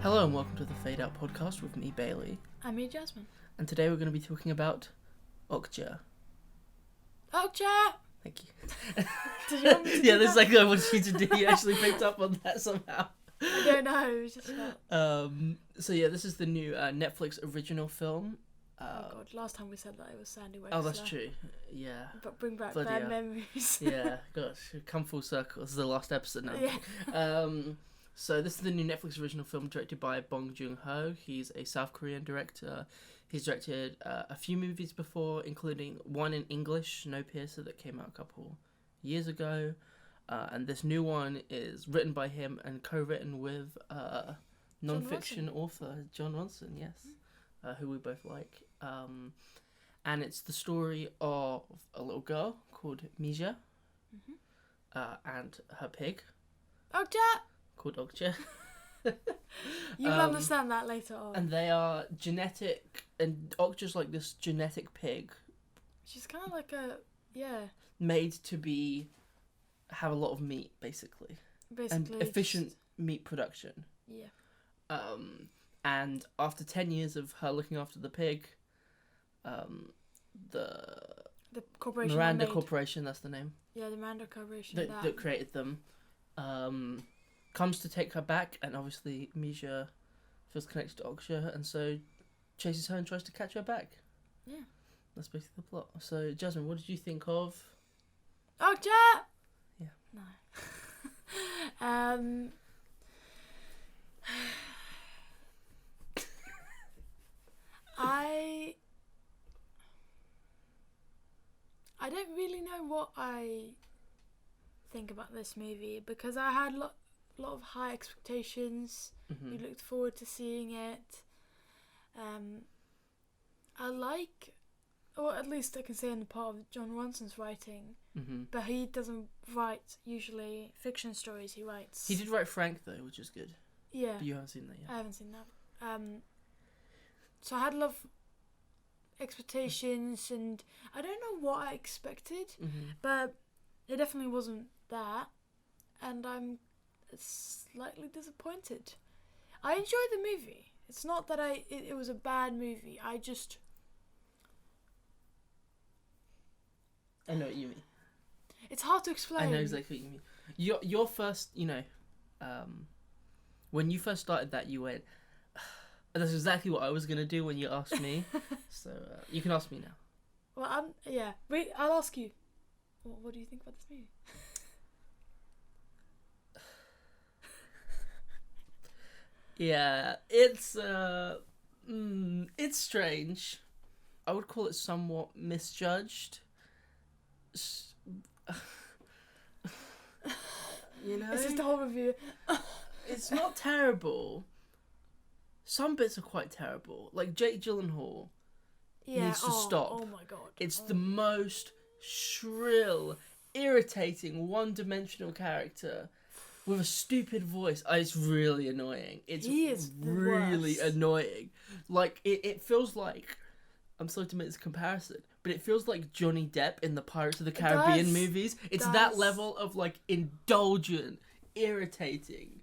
Hello and welcome to the Fade Out podcast with me, Bailey. I'm me, Jasmin. And today we're going to be talking about Okja. Okja! Thank you. Did you want me to do this is that? like I wanted you to do. You actually picked up on that somehow. I don't know, it was just felt... This is the new Netflix original film. oh god, last time we said that it was Sandy Wexler. Oh, that's true. Yeah. But bring back Bloody bad hell. memories. Yeah, gosh, come full circle. This is the last episode now. Yeah. So this is the new Netflix original film directed by Bong Joon-Ho. He's a South Korean director. He's directed a few movies before, including one in English, Snowpiercer, that came out a couple years ago. And this new one is written by him and co-written with non-fiction author John Ronson, yes, who we both like. And it's the story of a little girl called Mija and her pig Okja! called Okja. You'll understand that later on. And they are genetic, and Okja's like this genetic pig She's kind of like a... Yeah. made to have a lot of meat, basically. Basically. And efficient meat production. Yeah. And after 10 years of her looking after the pig, the corporation Miranda Corporation, that's the name. Yeah, the Miranda Corporation. That created them, comes to take her back, and obviously Mija feels connected to Okja, and so chases her and tries to catch her back. Yeah. That's basically the plot. So, Jasmine, what did you think of... Okja! Yeah. No. I don't really know what I think about this movie because I had a lot of high expectations. We looked forward to seeing it. I like, or at least I can say on the part of John Ronson's writing, but he doesn't write usually fiction stories. He writes. He did write Frank though, which is good. Yeah. But you haven't seen that yet. I haven't seen that. So I had a lot of expectations, and I don't know what I expected, but it definitely wasn't that, and I'm slightly disappointed. I enjoyed the movie. It's not that it was a bad movie. I know what you mean. It's hard to explain. I know exactly what you mean. Your first, when you first started that, you went, that's exactly what I was going to do when you asked me. So, you can ask me now. Well, yeah. Wait, I'll ask you. What do you think about this movie? Yeah, it's strange. I would call it somewhat misjudged. It's just the whole review. It's not terrible. Some bits are quite terrible. Like Jake Gyllenhaal needs to stop. Oh my god. It's the most shrill, irritating, one-dimensional character with a stupid voice. It's really annoying. He is really worst. annoying. Like, it feels like... I'm sorry to make this comparison, but it feels like Johnny Depp in the Pirates of the Caribbean movies. It's that level of, like, indulgent, irritating.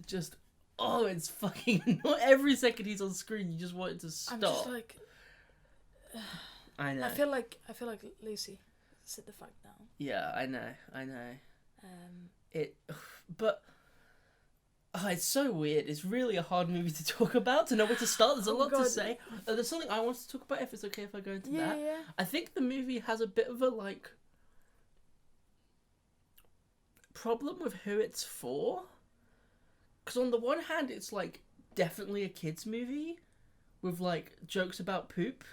Just... Oh, it's fucking annoying. Every second he's on screen, you just want it to stop. I'm just like... I know. I feel like Lucy. Sit the fuck down. Yeah, I know. It's so weird. It's really a hard movie to talk about, to know where to start. There's a lot to say. There's something I want to talk about, if it's okay if I go into that. Yeah. I think the movie has a bit of a, like, problem with who it's for. Because on the one hand, it's, like, definitely a kids' movie with, like, jokes about poop.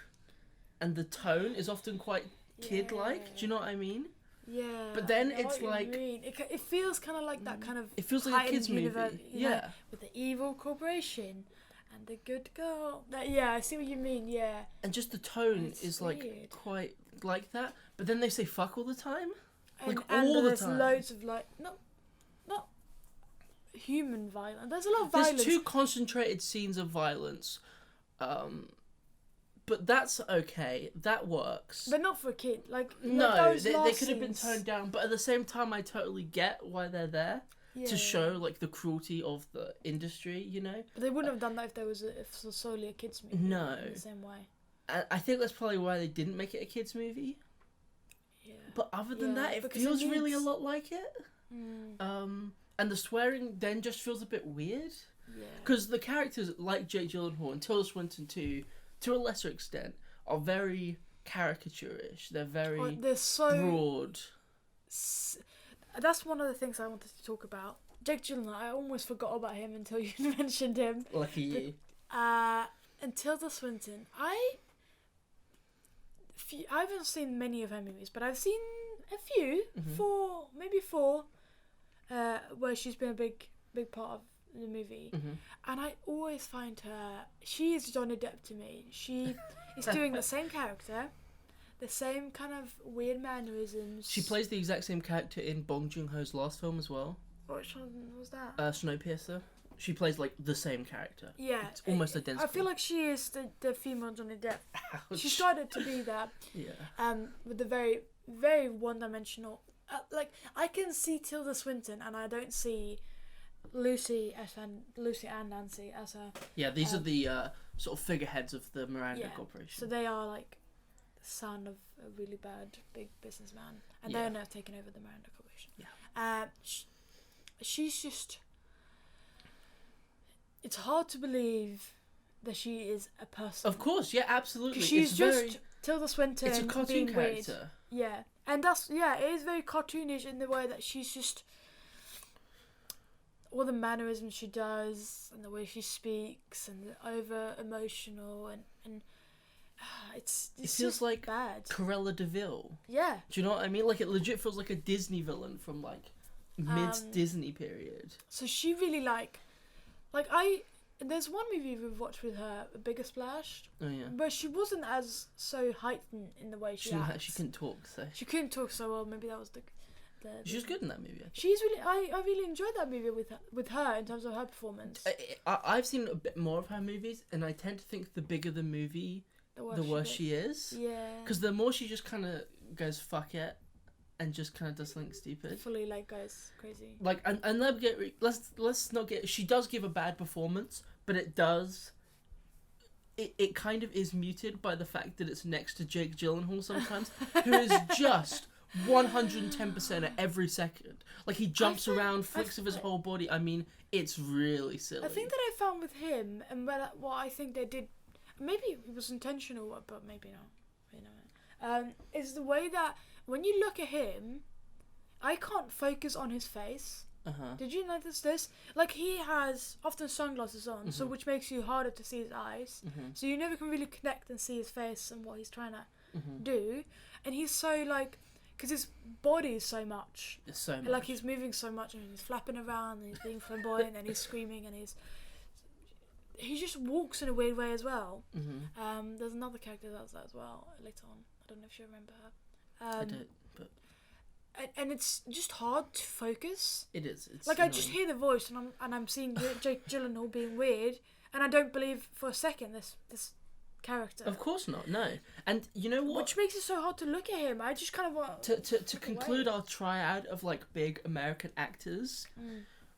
And the tone is often quite kid-like. Do you know what I mean? Yeah. But then it's like... It feels kind of like that kind of... It feels like a kids' movie. Yeah. With the evil corporation and the good girl. I see what you mean, yeah. And just the tone it's is, like, weird. quite like that. But then they say fuck all the time. And all the there's time. loads of, like... Not human violence. There's a lot of violence. There's 2 concentrated scenes of violence. But that's okay. That works. But not for a kid. Like, no, those they last could have been scenes. toned down. But at the same time, I totally get why they're there. to show like the cruelty of the industry, you know. But they wouldn't have done that if it was solely a kids movie. No. In the same way. I think that's probably why they didn't make it a kids movie. Yeah. But other than that, it because feels really a lot like it. Mm. And the swearing then just feels a bit weird. Yeah. Because the characters like Jake Gyllenhaal and Tilda Swinton too, to a lesser extent, are very caricaturish. They're very they're so broad. That's one of the things I wanted to talk about. Jake Gyllenhaal, I almost forgot about him until you mentioned him. Lucky you. And Tilda Swinton, I haven't seen many of her movies, but I've seen a few, maybe four, where she's been a big part of the movie, and I always find her. She is Johnny Depp to me. She is doing the same character, the same kind of weird mannerisms. She plays the exact same character in Bong Joon-Ho's last film as well. Which one was that? Snowpiercer. She plays like the same character. Yeah, it's almost identical. I feel like she is the female Johnny Depp. Ouch. She started to be that. Yeah. With the very, very one-dimensional. Like I can see Tilda Swinton, and I don't see Lucy and Nancy as her. Yeah, these are the sort of figureheads of the Miranda Corporation. So they are like the son of a really bad big businessman, and they're now taking over the Miranda Corporation. Yeah. She's just. It's hard to believe that she is a person. Of course, yeah, absolutely. She's just Tilda Swinton. It's a cartoon being character. Weird. Yeah, and it is very cartoonish in the way that she's just all the mannerisms she does and the way she speaks and the over emotional and it feels just like bad. Cruella de Vil. Yeah. Do you know what I mean? Like it legit feels like a Disney villain from like mid Disney period. So she really there's one movie we've watched with her, A Bigger Splash. Oh yeah. But she wasn't as so heightened in the way she acts. She couldn't talk, so she couldn't talk so well. Maybe that was the she was good in that movie. She's really I really enjoyed that movie with her in terms of her performance. I've seen a bit more of her movies, and I tend to think the bigger the movie, the worse she is. Yeah. Because the more she just kind of goes fuck it, and just kind of does something stupid. Fully goes crazy. Like and let's not get. She does give a bad performance, but it does. It kind of is muted by the fact that it's next to Jake Gyllenhaal sometimes, who is just 110% at every second. Like he jumps around, flicks of his whole body. I mean, it's really silly. I think that I found with him, and what I think they did, maybe it was intentional, but maybe not. Is the way that when you look at him, I can't focus on his face. Did you notice this? Like he has often sunglasses on, so which makes you harder to see his eyes. So you never can really connect and see his face and what he's trying to do. And he's so like. Because his body is so much. It's so much. Like he's moving so much and he's flapping around and he's being flamboyant and he's screaming and he just walks in a weird way as well. There's another character that does that as well later on. I don't know if you remember her. I don't, but... And it's just hard to focus. It is. It's like annoying. I just hear the voice and I'm seeing Jake Gyllenhaal being weird and I don't believe for a second this character. Of course not, no. And you know what? Which makes it so hard to look at him. I just kind of want to conclude our triad of like big American actors.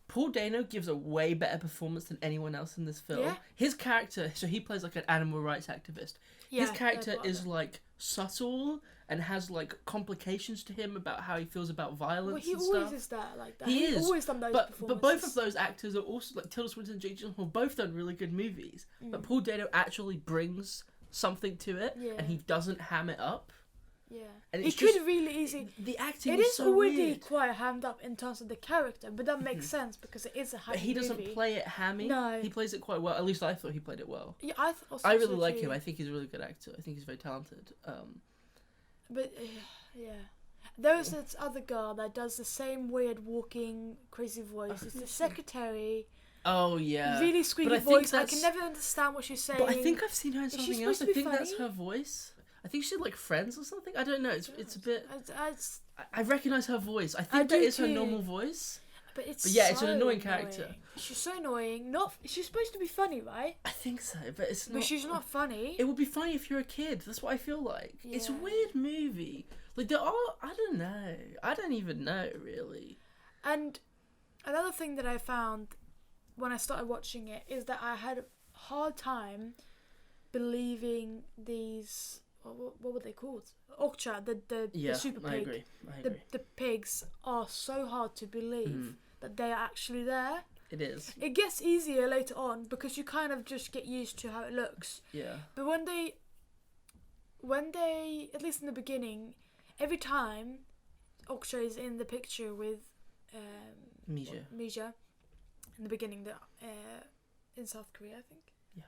Paul Dano gives a way better performance than anyone else in this film. Yeah. His character, so he plays like an animal rights activist. His character is like subtle and has like complications to him about how he feels about violence. Well, he always is that like that. He is always done those performances. But both of those actors are also like Tilda Swinton and Jake Gyllenhaal, both done really good movies. But Paul Dano actually brings something to it, and he doesn't ham it up. Yeah, and he could really easy. The acting it is so already weird. Quite hammed up in terms of the character, but that makes sense because it is a hype. But he doesn't play it hammy. No, he plays it quite well. At least I thought he played it well. Yeah, I really like him. I think he's a really good actor. I think he's very talented. But yeah, there's this other girl that does the same weird walking crazy voice. It's the secretary. Oh yeah, really squeaky voice. I can never understand what she's saying. But I think I've seen her in something else. I think funny? that's her voice. I think she's like Friends or something. I don't know. It's a bit. I recognise her voice. I think that is her normal voice. But it's it's an annoying character. She's so annoying. She's supposed to be funny, right? I think so, but it's not. But she's not funny. It would be funny if you're a kid. That's what I feel like. Yeah. It's a weird movie. Like there are. I don't know. I don't even know really. And Another thing that I found when I started watching it is that I had a hard time believing these. What were they called? Okja, the super pig. I agree. The pigs are so hard to believe that they are actually there. It is. It gets easier later on because you kind of just get used to how it looks. Yeah. But when they, at least in the beginning, every time Okja is in the picture with Mija in the beginning, in South Korea, I think. Yeah.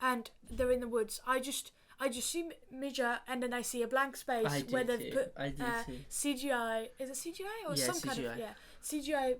And they're in the woods. I just see Mija, and then I see a blank space where they've put CGI. Is it CGI or some CGI. kind of CGI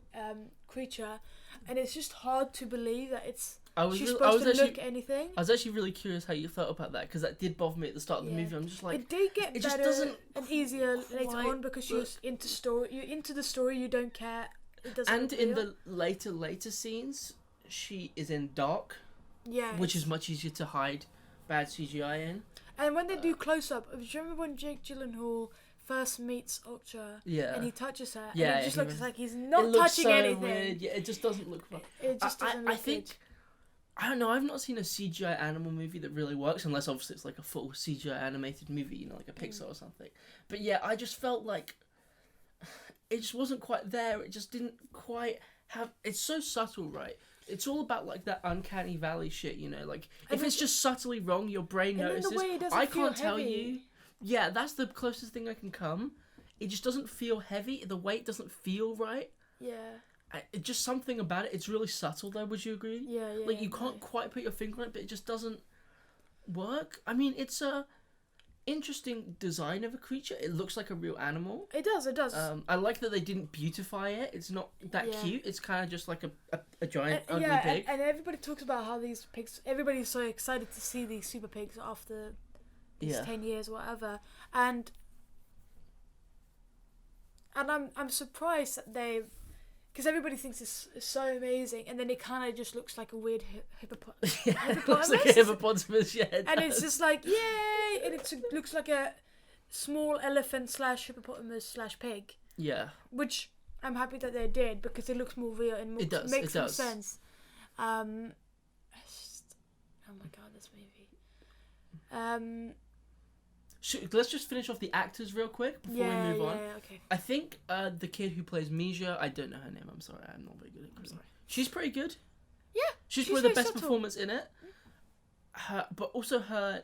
creature, and it's just hard to believe that it's. She's supposed to look anything. I was actually really curious how you felt about that because that did bother me at the start of the movie. I'm just like, it did get better and easier later on because you're into story. You're into the story. You don't care. It doesn't. And in the later scenes, she is in dark. Yeah. Which is much easier to hide bad CGI in. And when they do close up, do you remember when Jake Gyllenhaal first meets Okja? Yeah. And he touches her. Yeah. And it just looks like he's not touching anything. Weird. Yeah, it just doesn't look fun. It just doesn't look good. I don't know, I've not seen a CGI animal movie that really works, unless obviously it's like a full CGI animated movie, like a Pixar or something. But yeah, I just felt like it just wasn't quite there. It just didn't quite have... It's so subtle, right? It's all about like that uncanny valley shit, like if it's just subtly wrong, your brain notices. The way it doesn't I feel can't tell heavy. you. Yeah, that's the closest thing I can come. It just doesn't feel heavy. The weight doesn't feel right. Yeah. Just something about it. It's really subtle, though. Would you agree? Yeah. Like you can't quite put your finger on it, but it just doesn't work. I mean, it's a interesting design of a creature. It looks like a real animal. It does. I like that they didn't beautify it. It's not that cute. It's kind of just like a giant ugly pig. And everybody talks about how these pigs. Everybody's so excited to see these super pigs after these 10 years, or whatever. And I'm surprised that they. Because everybody thinks it's so amazing, and then it kind of just looks like a weird hippopotamus. It looks like a hippopotamus, And it's just like, yay! And it looks like a small elephant / hippopotamus / pig. Yeah. Which I'm happy that they did, because it looks more real and makes more sense. Oh my god, this movie. Let's just finish off the actors real quick before we move on. Yeah, okay. I think the kid who plays Mija, I don't know her name, I'm sorry, I'm not very good at it. I'm sorry. She's pretty good. Yeah. She's probably the best performance in it. But also her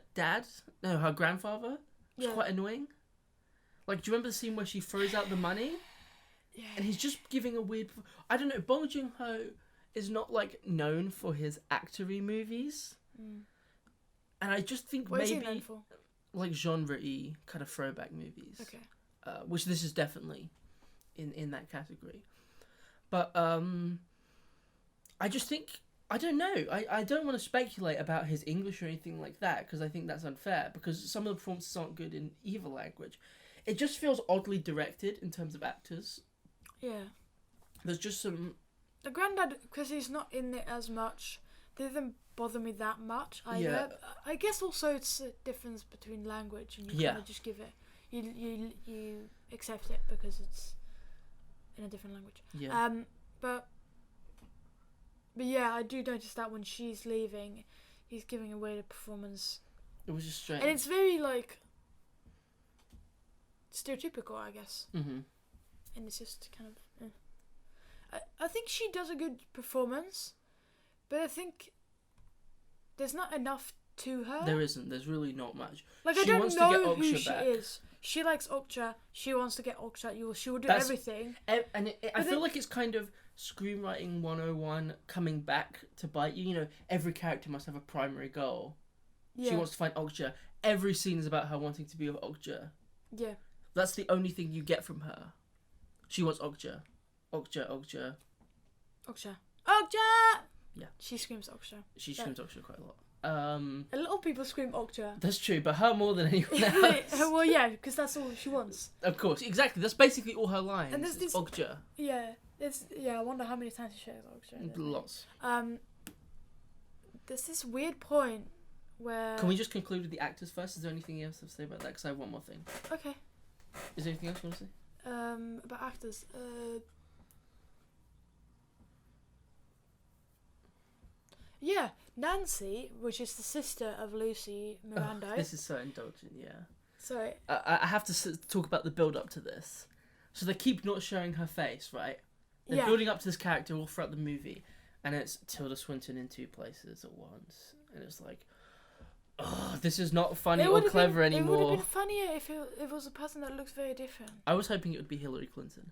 grandfather was quite annoying. Like, do you remember the scene where she throws out the money? Yeah. And he's just giving a weird... I don't know, Bong Joon-Ho is not, like, known for his actory movies. And I just think what is he known for? Like genre-y kind of throwback movies. Okay. Which this is definitely in that category. But I just think, I don't know, I don't want to speculate about his English or anything like that, because I think that's unfair, because some of the performances aren't good in either language. It just feels oddly directed in terms of actors. Yeah. There's just some... The granddad, because he's not in it as much, didn't bother me that much either. Yeah. I guess also it's a difference between language, and you kind of just give it, you accept it because it's in a different language. Yeah. But yeah, I do notice that when she's leaving, he's giving away the performance. It was just strange. And it's very like stereotypical, I guess. Mm-hmm. And it's just kind of. I think she does a good performance, but I think there's not enough to her. There isn't. There's really not much. Like, I don't know who she is. She likes Okja. She wants to get Okja. She will do everything. And I feel like it's kind of screenwriting 101 coming back to bite you. Every character must have a primary goal. Yeah. She wants to find Okja. Every scene is about her wanting to be with Okja. Yeah. That's the only thing you get from her. She wants Okja. Okja. Okja! Yeah. She screams Okja. She screams Okja quite a lot. A lot of people scream Okja. That's true, but her more than anyone else. Well, yeah, because that's all she wants. Of course, exactly. That's basically all her lines. And there's this Okja. Yeah, I wonder how many times she says Okja. Lots. There's this weird point where. Can we just conclude with the actors first? Is there anything else to say about that? Because I have one more thing. Okay. Is there anything else you want to say? About actors. Yeah, Nancy, which is the sister of Lucy Miranda. Oh, this is so indulgent, yeah. Sorry. I have to talk about the build-up to this. So they keep not showing her face, right? They're building up to this character all throughout the movie, and it's Tilda Swinton in two places at once. And it's like, oh, this is not funny or clever anymore. It would have been funnier if it was a person that looks very different. I was hoping it would be Hillary Clinton.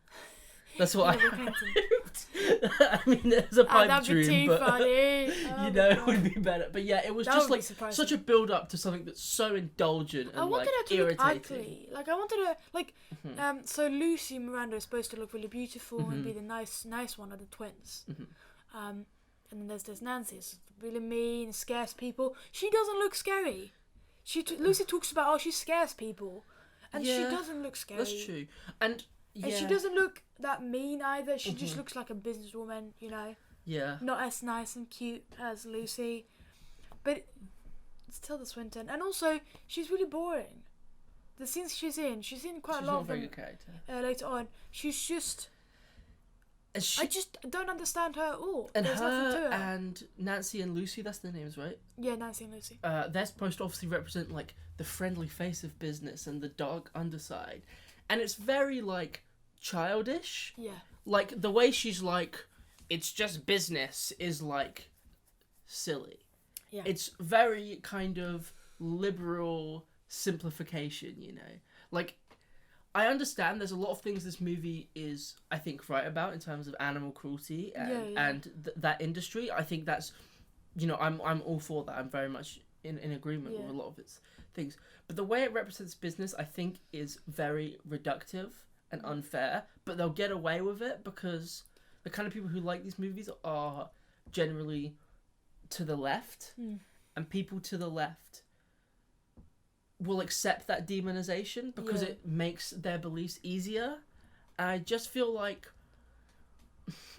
That's what Hillary Clinton. I mean, there's a pipe that'd dream, be too but funny. it would be better. But yeah, it was That just would like be surprising. such a build up to something that's so indulgent and I wanted her to irritating. look ugly. Like I wanted her so Lucy Miranda is supposed to look really beautiful and be the nice one of the twins. And then there's Nancy, it's really mean, scares people. She doesn't look scary. Lucy talks about she scares people, and she doesn't look scary. That's true, and she doesn't look that mean either. She just looks like a businesswoman, you know. Yeah. Not as nice and cute as Lucy, but it's Tilda Swinton, and also she's really boring. The scenes she's in quite a lot of them. She's not a very good character. Later on, she's just. I just don't understand her at all. And There's nothing to her. And Nancy and Lucy, that's their names, right? Yeah, Nancy and Lucy. They're supposed to obviously represent like the friendly face of business and the dark underside, and it's very like childish. Yeah. Like the way she's like, it's just business is like silly. Yeah. It's very kind of liberal simplification, you know. Like, I understand there's a lot of things this movie is, I think, right about in terms of animal cruelty and that industry. I think that's, you know, I'm all for that. I'm very much in agreement with a lot of its things. But the way it represents business, I think, is very reductive and unfair. But they'll get away with it because the kind of people who like these movies are generally to the left. And people to the left will accept that demonization because it makes their beliefs easier. And I just feel like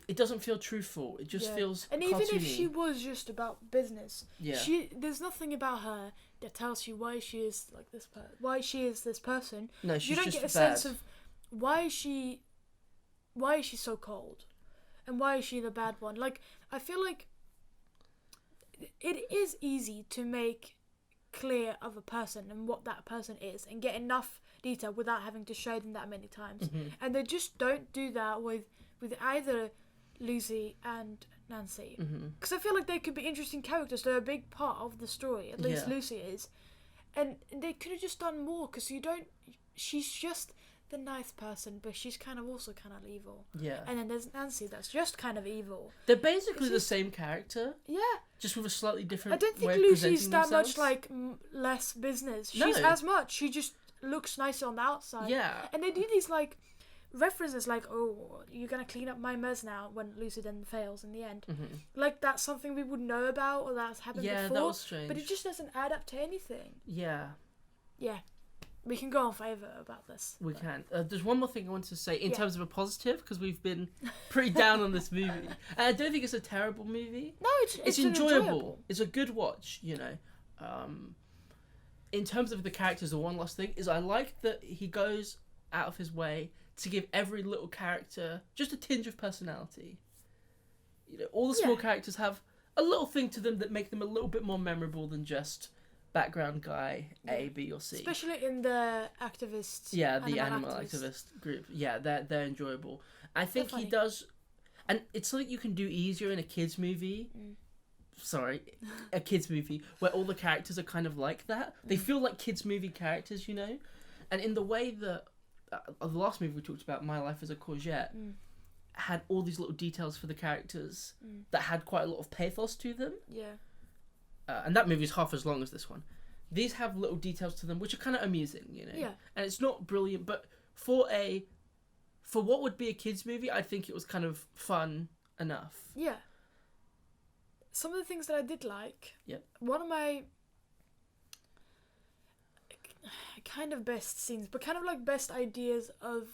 it doesn't feel truthful. It just feels and cartoony. even if she was just about business, Yeah. There's nothing about her that tells you why she is like this why she is this person. No, she's you don't just get a bad. sense of why is she so cold and why is she the bad one. Like I feel like it is easy to make clear of a person and what that person is and get enough detail without having to show them that many times. And they just don't do that with either Lucy and Nancy, because I feel like they could be interesting characters. They're a big part of the story, at least Lucy is, and they could have just done more because she's just the nice person, but she's kind of evil. Yeah. And then there's Nancy that's just kind of evil. They're basically the same character. Yeah. Just with a slightly different I don't think way of Lucy's that themselves. much like less business. She's No. as much. She just looks nicer on the outside. Yeah. And they do these like references like, oh, you're going to clean up my mess now, when Lucy then fails in the end. Like that's something we would know about or that's happened before. Yeah, that was strange. But it just doesn't add up to anything. Yeah. Yeah. We can go on forever about this. We can. There's one more thing I wanted to say in terms of a positive, because we've been pretty down on this movie. And I don't think it's a terrible movie. No, it's enjoyable. It's a good watch, you know. In terms of the characters, the one last thing is I like that he goes out of his way to give every little character just a tinge of personality. You know, all the small characters have a little thing to them that make them a little bit more memorable than just background guy A, B, or C. Especially in the activists. Yeah, the animal activist group. Yeah, they're enjoyable. I think he does, and it's something you can do easier in a kids movie. Sorry, a kids movie where all the characters are kind of like that. They feel like kids movie characters, you know, and in the way that the last movie we talked about, My Life as a Courgette, had all these little details for the characters that had quite a lot of pathos to them. Yeah. And that movie is half as long as this one. These have little details to them which are kind of amusing, you know. Yeah. And it's not brilliant, but for what would be a kids movie, I think it was kind of fun enough. Yeah. Some of the things that I did like. Yeah. One of my kind of best scenes, but kind of like best ideas of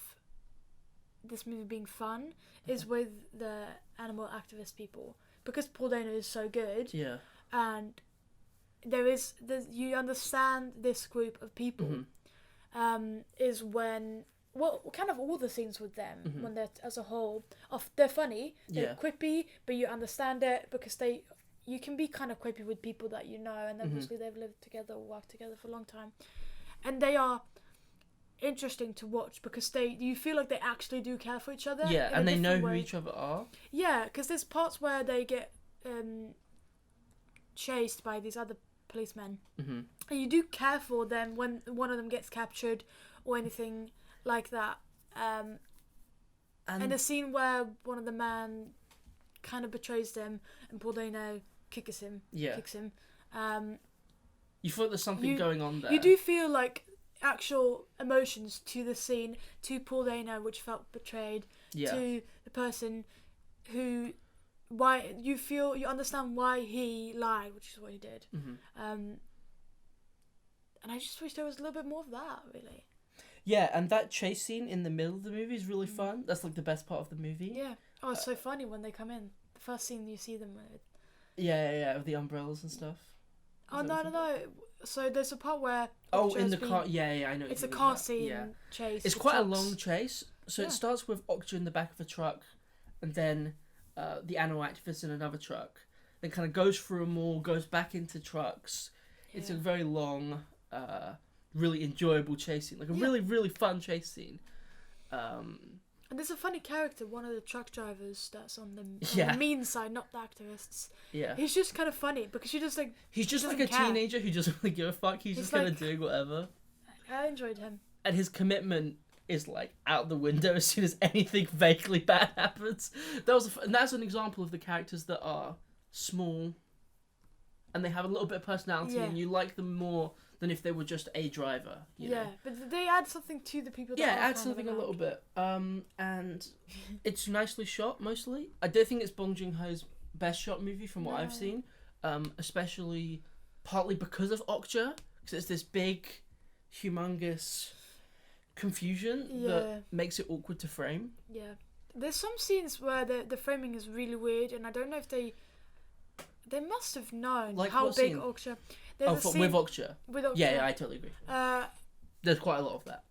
this movie being fun is with the animal activist people, because Paul Dano is so good. Yeah. And you understand this group of people is when kind of all the scenes with them when they're as a whole they're funny, they're quippy, but you understand it because you can be kind of quippy with people that you know, and obviously they've lived together or worked together for a long time, and they are interesting to watch because you feel like they actually do care for each other. Yeah, and they know who each other are. Yeah, because there's parts where they get chased by these other policemen, and you do care for them when one of them gets captured or anything like that. And the scene where one of the men kind of betrays them and Paul Dano kicks him. You feel like there's something going on there. You do feel like actual emotions to the scene, to Paul Dano, which felt betrayed, to the person who, why you understand why he lied, which is what he did. And I just wish there was a little bit more of that, really. Yeah, and that chase scene in the middle of the movie is really fun. That's like the best part of the movie. Yeah. Oh, it's so funny when they come in. The first scene you see them with. Yeah, with the umbrellas and stuff. Oh, no. So there's a part where... Oh, in the car... Yeah, I know. It's a car scene chase. It's quite a long chase. So it starts with Okja in the back of a truck, and then the animal activist in another truck. Then kind of goes through a mall, goes back into trucks. Yeah. It's a very long... really enjoyable chase scene, like a really, really fun chase scene. And there's a funny character, one of the truck drivers that's on the mean side, not the activists. Yeah. He's just kind of funny because he's just like a teenager who doesn't really give a fuck. He's just kind of doing whatever. I enjoyed him. And his commitment is like out the window as soon as anything vaguely bad happens. And that's an example of the characters that are small and they have a little bit of personality and you like them more than if they were just a driver. You know? But they add something to the people that add something a little bit. And it's nicely shot, mostly. I don't think it's Bong Joon-Ho's best shot movie from what I've seen, especially partly because of Okja, because it's this big, humongous confusion that makes it awkward to frame. Yeah. There's some scenes where the framing is really weird, and I don't know if they must have known how big Okja... with Okja? With Okja. Yeah, I totally agree. There's quite a lot of that.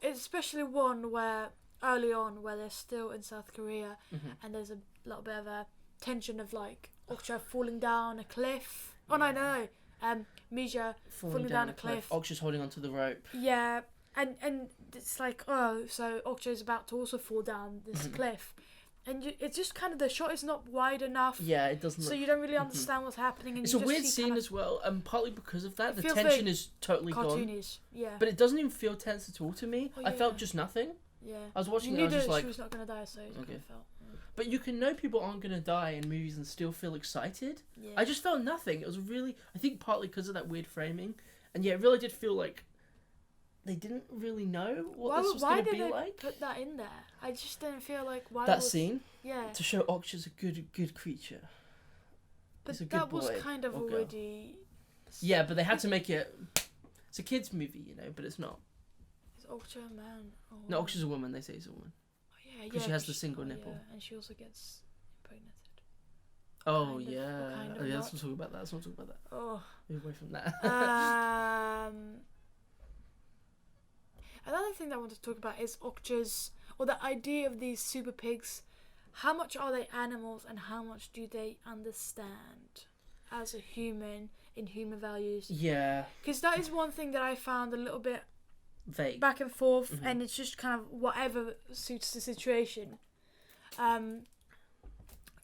Especially one where, early on, where they're still in South Korea, and there's a little bit of a tension of, like, Okja falling down a cliff. Oh, no. Mija falling down a cliff. Okja's holding onto the rope. Yeah, and it's like, so Okja's about to also fall down this cliff. And it's just kind of, the shot is not wide enough. Yeah, it doesn't So you don't really understand what's happening. And it's a weird scene as well, and partly because of that, the tension is totally cartoonish, gone. Yeah. But it doesn't even feel tense at all to me. I felt just nothing. Yeah. I was watching it, I was just like... she was not going to die, so it kind of felt... But you can know people aren't going to die in movies and still feel excited. Yeah. I just felt nothing. It was really... I think partly because of that weird framing. And yeah, it really did feel like they didn't really know what this was going to be like. Why did they put that in there? I just didn't feel like... scene? Yeah. To show Okja's a good creature. But that was kind of already... Yeah, but they had to make it... It's a kid's movie, you know, but it's not. Is Okja a man? Or... No, Okja's a woman. They say he's a woman. Yeah, because she has the single nipple. Yeah, and she also gets impregnated. Oh, let's not talk about that. Oh. Move away from that. Another thing that I want to talk about is Okja's, or the idea of these super pigs. How much are they animals and how much do they understand as a human in human values? Yeah. Because that is one thing that I found a little bit vague, back and forth, and it's just kind of whatever suits the situation.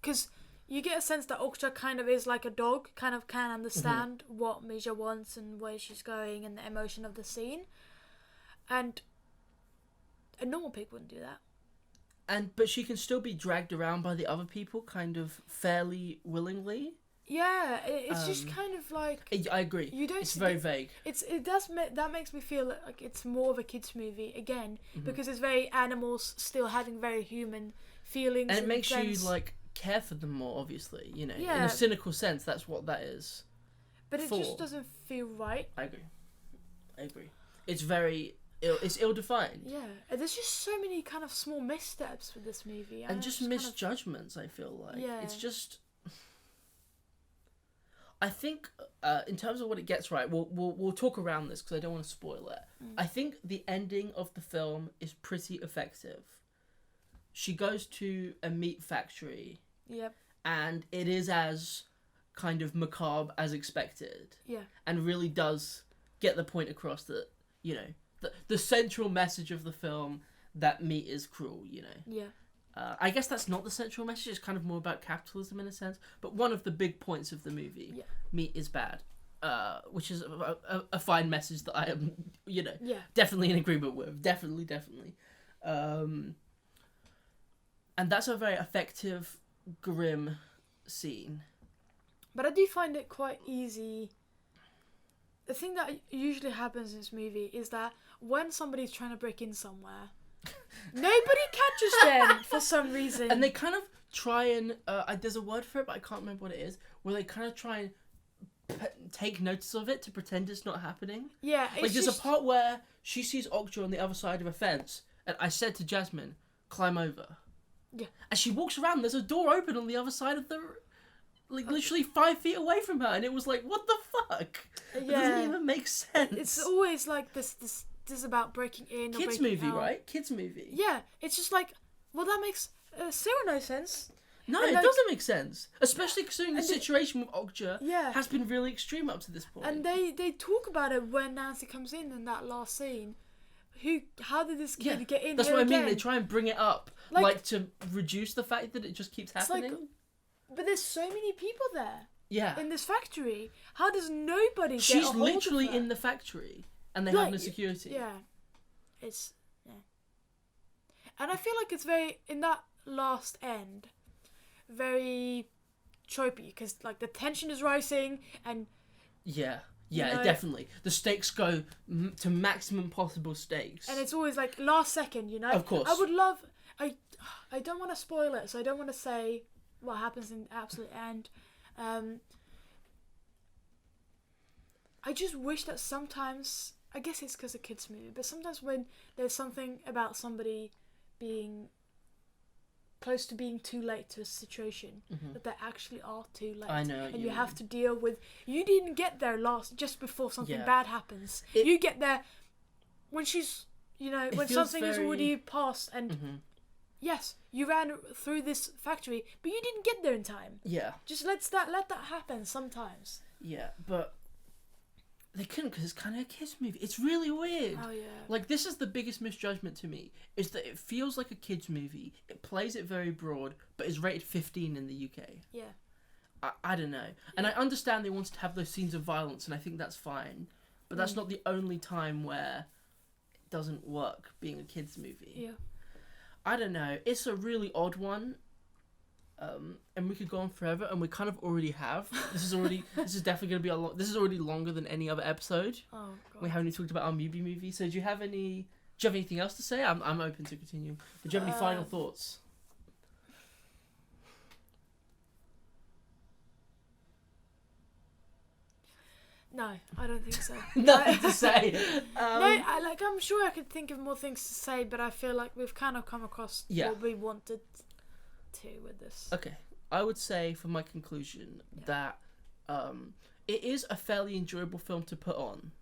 Because you get a sense that Okja kind of is like a dog, kind of can understand what Mija wants and where she's going and the emotion of the scene. And a normal pig wouldn't do that. But she can still be dragged around by the other people kind of fairly willingly. Yeah, it's just kind of like... I agree. It's very vague. That makes me feel like it's more of a kids' movie, again, because it's very animals still having very human feelings. And it makes you, like, care for them more, obviously, you know. Yeah. In a cynical sense, that's what that is. But it just doesn't feel right. I agree. It's very... It's ill-defined. Yeah, there's just so many kind of small missteps with this movie. And just misjudgments, I feel like. Yeah. It's just... I think, in terms of what it gets right, we'll talk around this because I don't want to spoil it. I think the ending of the film is pretty effective. She goes to a meat factory. Yep. And it is as kind of macabre as expected. Yeah. And really does get the point across that, you know, the central message of the film, that meat is cruel, you know. Yeah. I guess that's not the central message. It's kind of more about capitalism in a sense. But one of the big points of the movie, meat is bad, which is a fine message that I am, you know, definitely in agreement with. Definitely. And that's a very effective, grim scene. But I do find it quite easy. The thing that usually happens in this movie is that when somebody's trying to break in somewhere, nobody catches them for some reason. And they kind of try and... there's a word for it, but I can't remember what it is. Where they kind of try and take notice of it to pretend it's not happening. Yeah. Like, there's a part where she sees Okja on the other side of a fence. And I said to Jasmin, climb over. Yeah. And she walks around. There's a door open on the other side of the... Like, literally 5 feet away from her. And it was like, what the fuck? It doesn't even make sense. It's always like this is about breaking in or Kids breaking movie, out. right? Kids movie. Yeah, it's just like, well, that makes zero no sense. No, and it like, doesn't make sense. Especially considering the situation with Okja Yeah. has been really extreme up to this point. And they talk about it when Nancy comes in that last scene. How did this kid get in That's here what I mean. again? They try and bring it up, like to reduce the fact that it just keeps happening. Like, but there's so many people there. Yeah. In this factory, how does nobody get She's a hold literally of her? in the factory, and they have no security. Yeah, it's and I feel like it's very in that last end, very tropey because like the tension is rising and yeah, definitely the stakes go to maximum possible stakes, and it's always like last second, you know. Of course, I would love. I don't want to spoil it, so I don't want to say what happens in the absolute end. I just wish that sometimes, I guess it's because of kids' movie, but sometimes when there's something about somebody being close to being too late to a situation, that they actually are too late. I know. And you have to deal with, you didn't get there just before something bad happens. You get there when she's, you know, when something is already passed and yes, you ran through this factory, but you didn't get there in time. Yeah. Just let that happen sometimes. Yeah, but they couldn't because it's kind of a kids' movie. It's really weird. Oh, yeah. Like, this is the biggest misjudgment to me, is that it feels like a kids' movie. It plays it very broad, but is rated 15 in the UK. Yeah. I don't know. And I understand they wanted to have those scenes of violence, and I think that's fine. But that's not the only time where it doesn't work being a kids' movie. Yeah. I don't know. It's a really odd one. And we could go on forever, and we kind of already have. This is definitely going to be this is already longer than any other episode. Oh, God. We haven't even talked about our Mubi movie. So do you have anything else to say? I'm open to continue. But do you have any final thoughts? No, I don't think so. Nothing to say. I'm sure I could think of more things to say, but I feel like we've kind of come across what we wanted to with this. Okay, I would say for my conclusion that it is a fairly enjoyable film to put on.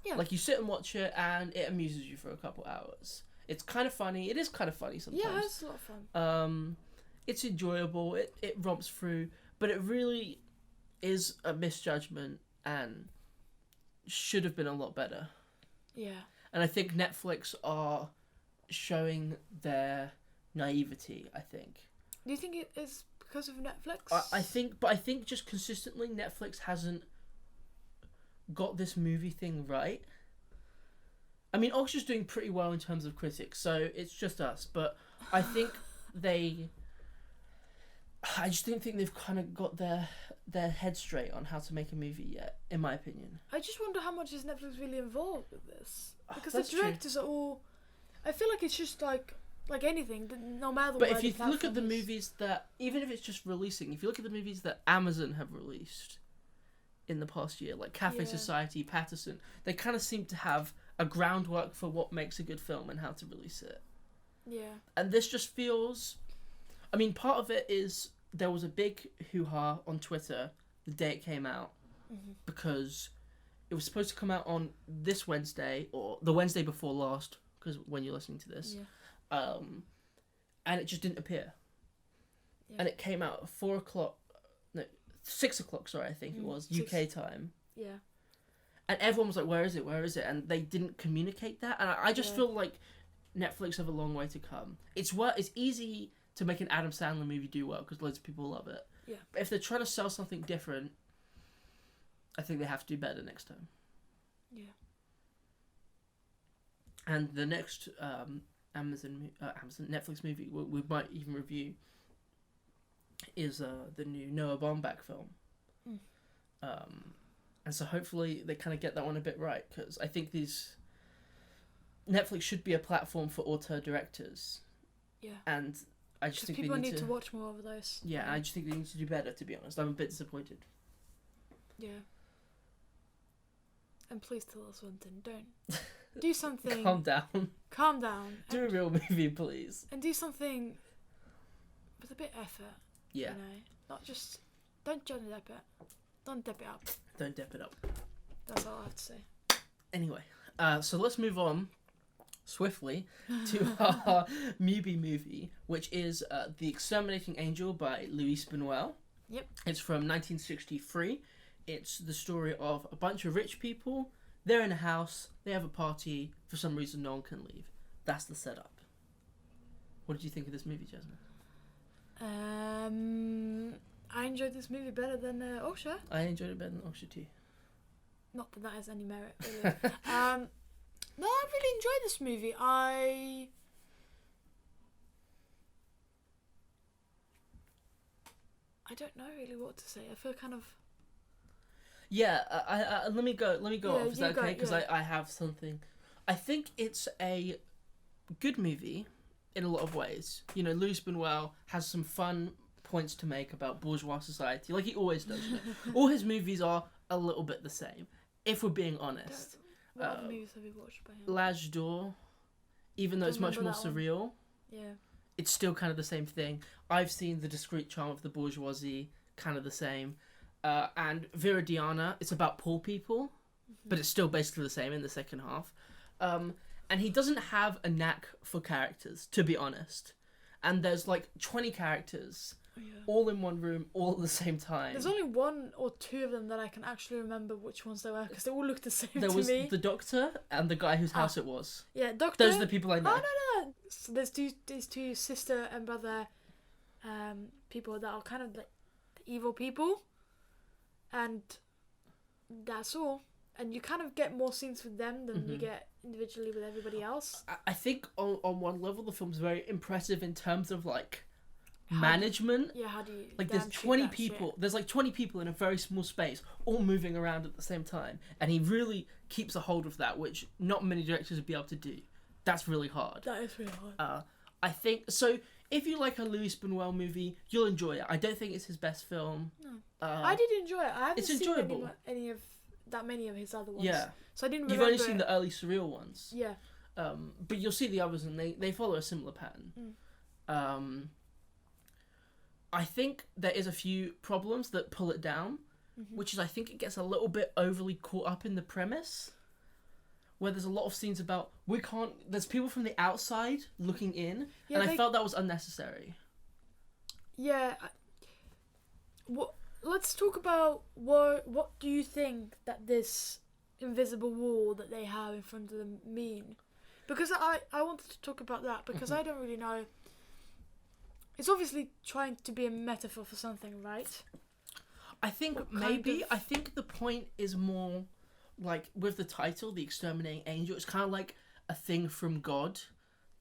Yeah. Like, you sit and watch it and it amuses you for a couple hours. It's kind of funny. It is kind of funny sometimes. Yeah, it's a lot of fun. It's enjoyable. It romps through, but it really is a misjudgment and should have been a lot better. Yeah. And I think Netflix are showing their naivety, I think. Do you think it is because of Netflix? I think just consistently Netflix hasn't got this movie thing right. I mean, Okja's doing pretty well in terms of critics, so it's just us. But I think I just don't think they've kind of got their head straight on how to make a movie yet, in my opinion. I just wonder how much is Netflix really involved with this, because that's the directors are all. I feel like it's just like anything, no matter what. But if you look at the movies that, even if it's just releasing, if you look at the movies that Amazon have released in the past year, like Cafe Society, Patterson, they kind of seem to have a groundwork for what makes a good film and how to release it. Yeah. And this just feels... I mean, part of it is there was a big hoo-ha on Twitter the day it came out, because it was supposed to come out on this Wednesday, or the Wednesday before last, because when you're listening to this. Yeah. And it just didn't appear. Yeah. And it came out at 6 o'clock. Sorry, I think it was UK time. Yeah. And everyone was like, "Where is it? Where is it?" And they didn't communicate that. And I just feel like Netflix have a long way to come. It's easy to make an Adam Sandler movie do well because loads of people love it. Yeah. But if they're trying to sell something different, I think they have to do better next time. Yeah. And the next Netflix movie we might even review is the new Noah Baumbach film. And so hopefully they kind of get that one a bit right, because I think Netflix should be a platform for auteur directors. Yeah. And I just think people need to watch more of those. Yeah, I just think they need to do better, to be honest. I'm a bit disappointed. Yeah. And please tell us one thing. Don't do something. Calm down. Calm down. Do a real movie, please. And do something with a bit of effort. Yeah. You know, not just don't Johnny Depp it. Don't Depp it up. Don't Depp it up. That's all I have to say. Anyway, so let's move on swiftly to our Mubi movie, which is The Exterminating Angel by Luis Buñel. Yep. It's from 1963. It's the story of a bunch of rich people. They're in a house. They have a party. For some reason, no one can leave. That's the setup. What did you think of this movie, Jasmin? I enjoyed this movie better than Okja. I enjoyed it better than Okja too. Not that has any merit, really. No, I really enjoyed this movie. I don't know really what to say. I feel kind of... Yeah, let me go off. Is that okay? Because I have something. I think it's a good movie in a lot of ways. You know, Luis Buñuel has some fun points to make about bourgeois society, like he always does. You know? All his movies are a little bit the same, if we're being honest. What other movies have you watched by him? L'Âge d'Or, even though it's much more surreal, it's still kind of the same thing. I've seen The Discreet Charm of the Bourgeoisie, kind of the same. And Viridiana, it's about poor people, but it's still basically the same in the second half. And he doesn't have a knack for characters, to be honest. And there's like 20 characters, all in one room, all at the same time. There's only one or two of them that I can actually remember which ones they were, because they all look the same to me. There was the doctor and the guy whose house it was. Yeah, doctor. Those are the people I know. Oh, no. So there's these two sister and brother people that are kind of like the evil people. And that's all. And you kind of get more scenes with them than you get individually with everybody else. I think on one level the film's very impressive in terms of like management. How do you... Like there's 20 people. There's like 20 people in a very small space, all moving around at the same time. And he really keeps a hold of that, which not many directors would be able to do. That's really hard. That is really hard. I think... So if you like a Luis Buñuel movie, you'll enjoy it. I don't think it's his best film. No. I did enjoy it. I haven't it's seen enjoyable. any of that many of his other ones. Yeah. So I didn't You've remember only seen the early surreal ones. Yeah. But you'll see the others and they follow a similar pattern. I think there is a few problems that pull it down, which is I think it gets a little bit overly caught up in the premise, where there's a lot of scenes about there's people from the outside looking in, and I felt that was unnecessary. Yeah. Let's talk about what do you think that this invisible wall that they have in front of them mean? Because I wanted to talk about that because I don't really know. It's obviously trying to be a metaphor for something, right? I think I think the point is more like with the title, The Exterminating Angel, it's kind of like a thing from God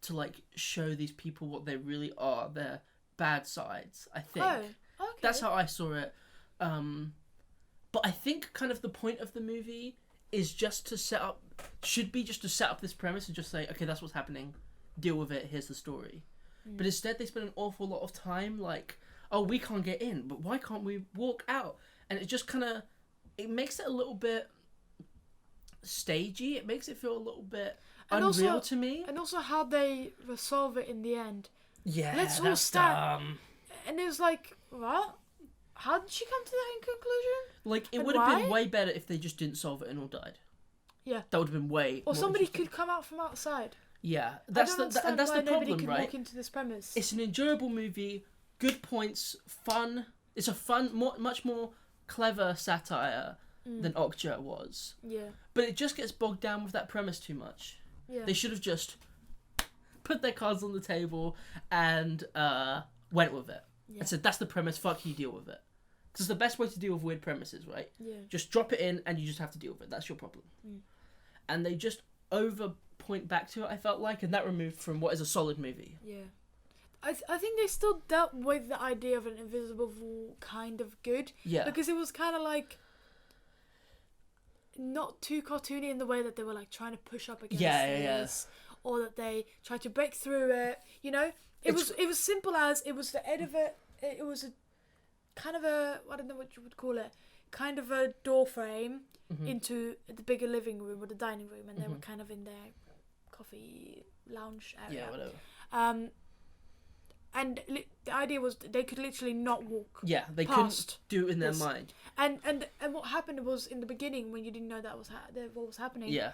to like show these people what they really are, their bad sides, I think. Oh, okay. That's how I saw it. But I think kind of the point of the movie is just to set up this premise and just say, okay, that's what's happening, deal with it, here's the story. But instead they spend an awful lot of time like, oh, we can't get in, but why can't we walk out? And it just kind of, it makes it a little bit stagey. It makes it feel a little bit unreal to me. And also how they resolve it in the end. Yeah, let's all stand. And it was like, what? How did she come to that in conclusion? Like, it would have been way better if they just didn't solve it and all died. Yeah. That would have been way Or somebody could come out from outside. Yeah. That's the problem, could right? Walk into this premise. It's an enjoyable movie, good points, fun. It's a much more clever satire than Okja was. Yeah. But it just gets bogged down with that premise too much. Yeah. They should have just put their cards on the table and went with it. Yeah. And said, that's the premise, fuck you, deal with it. Because the best way to deal with weird premises, right? Yeah. Just drop it in and you just have to deal with it. That's your problem. And they just point back to it, I felt like, and that removed from what is a solid movie. Yeah. I think they still dealt with the idea of an invisible wall kind of good. Yeah. Because it was kind of like not too cartoony in the way that they were like trying to push up against this, or that they tried to break through it. You know, it was simple as it was the end of it. It was a kind of a, I don't know what you would call it, kind of a door frame into the bigger living room or the dining room, and they were kind of in their coffee lounge area. Yeah, whatever. And the idea was they could literally not walk. Yeah, they couldn't do it in their mind. And what happened was, in the beginning, when you didn't know that was what was happening. Yeah.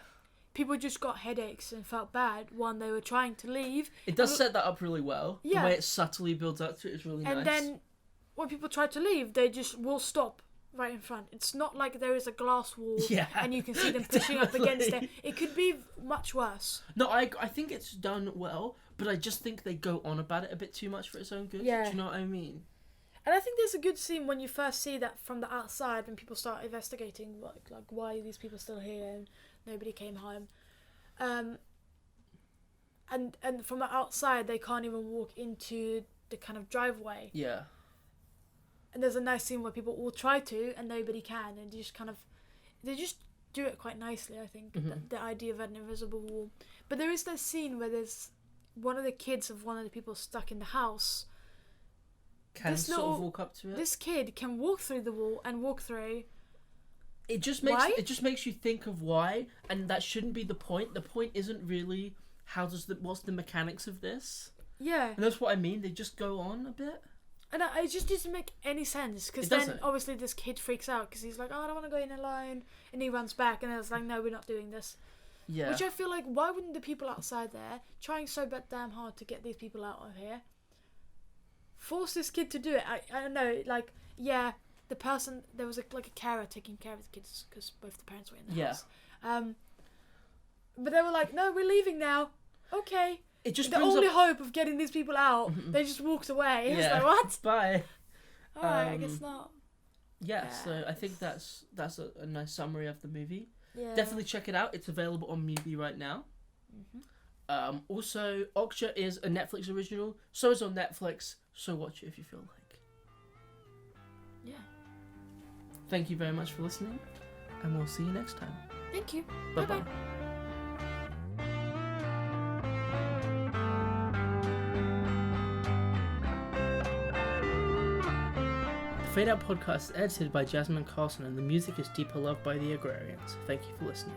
People just got headaches and felt bad when they were trying to leave. It does set that up really well. Yeah. The way it subtly builds up to it is really nice. And then when people try to leave, they just will stop right in front. It's not like there is a glass wall and you can see them pushing up against it. It could be much worse. No, I think it's done well, but I just think they go on about it a bit too much for its own good. Yeah. Do you know what I mean? And I think there's a good scene when you first see that from the outside, when people start investigating like why are these people still here and nobody came home. And from the outside they can't even walk into the kind of driveway. Yeah. And there's a nice scene where people all try to and nobody can, and they just do it quite nicely, I think, the idea of an invisible wall. But there is that scene where there's one of the kids of one of the people stuck in the house. Can sort of walk up to it. This kid can walk through the wall and walk through. It just makes you think of why, and that shouldn't be the point. The point isn't really what's the mechanics of this. Yeah. And that's what I mean. They just go on a bit. And it just doesn't make any sense, because then obviously this kid freaks out because he's like, oh, I don't want to go in alone, and he runs back, and it's like, no, we're not doing this. Yeah. Which I feel like, why wouldn't the people outside there, trying so damn hard to get these people out of here, force this kid to do it? I don't know, like, yeah, the person, there was a carer taking care of the kids because both the parents were in the house. But they were like, no, we're leaving now. Okay. It just the only hope of getting these people out, they just walked away. Yeah. It's like, what? Bye. Alright, I guess not. Yeah, so I think that's a nice summary of the movie. Yeah. Definitely check it out. It's available on Mubi right now. Also, Okja is a Netflix original. So is on Netflix. So watch it if you feel like. Yeah. Thank you very much for listening, and we'll see you next time. Thank you. Bye-bye. Bye-bye. The Fade Out podcast is edited by Jasmin and Karlsson, and the music is Deeper Love by the Agrarians. Thank you for listening.